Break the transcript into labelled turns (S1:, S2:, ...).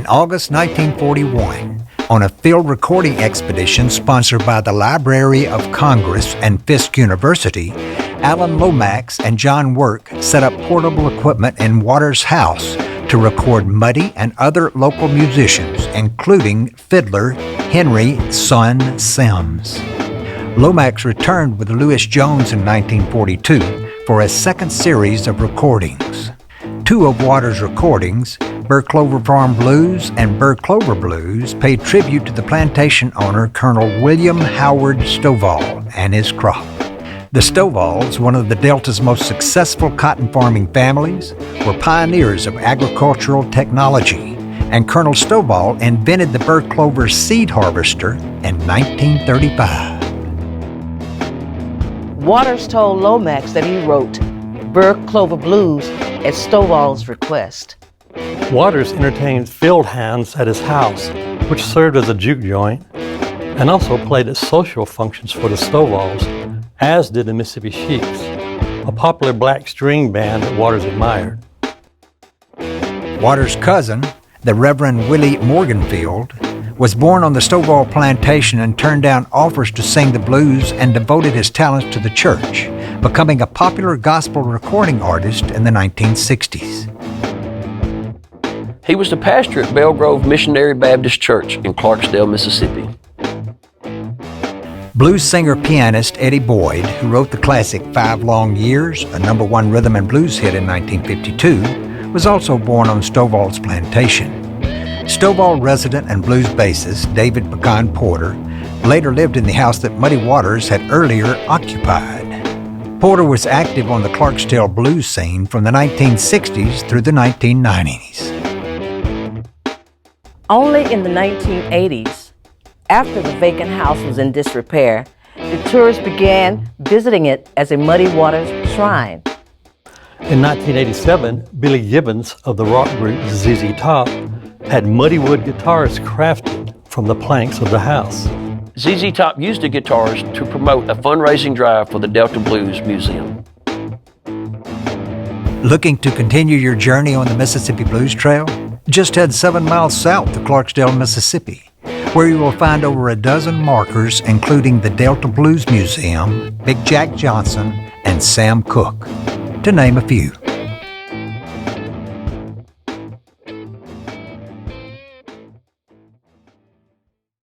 S1: In August 1941, on a field recording expedition sponsored by the Library of Congress and Fisk University, Alan Lomax and John Work set up portable equipment in Waters' house to record Muddy and other local musicians, including fiddler Henry "Son" Sims. Lomax returned with Louis Jones in 1942 for a second series of recordings. Two of Waters' recordings, Burr Clover Farm Blues and Burr Clover Blues, paid tribute to the plantation owner Colonel William Howard Stovall and his crop. The Stovalls, one of the Delta's most successful cotton farming families, were pioneers of agricultural technology, and Colonel Stovall invented the Burr Clover seed harvester in 1935.
S2: Waters told Lomax that he wrote Burr Clover Blues at Stovall's request.
S3: Waters entertained field hands at his house, which served as a juke joint, and also played at social functions for the Stovalls, as did the Mississippi Sheiks, a popular black string band that Waters admired.
S1: Waters' cousin, the Reverend Willie Morganfield, was born on the Stovall plantation and turned down offers to sing the blues and devoted his talents to the church, becoming a popular gospel recording artist in the 1960s.
S4: He was the pastor at Belle Grove Missionary Baptist Church in Clarksdale, Mississippi.
S1: Blues singer-pianist Eddie Boyd, who wrote the classic 5 Long Years, a #1 rhythm and blues hit in 1952, was also born on Stovall's plantation. Stovall resident and blues bassist David Pecan Porter later lived in the house that Muddy Waters had earlier occupied. Porter was active on the Clarksdale blues scene from the 1960s through the 1990s.
S2: Only in the 1980s, after the vacant house was in disrepair, the tourists began visiting it as a Muddy Waters shrine.
S3: In 1987, Billy Gibbons of the rock group ZZ Top had Muddy Wood guitars crafted from the planks of the house.
S4: ZZ Top used the guitars to promote a fundraising drive for the Delta Blues Museum.
S1: Looking to continue your journey on the Mississippi Blues Trail? Just head 7 miles south to Clarksdale, Mississippi, where you will find over a dozen markers, including the Delta Blues Museum, Big Jack Johnson, and Sam Cooke, to name a few.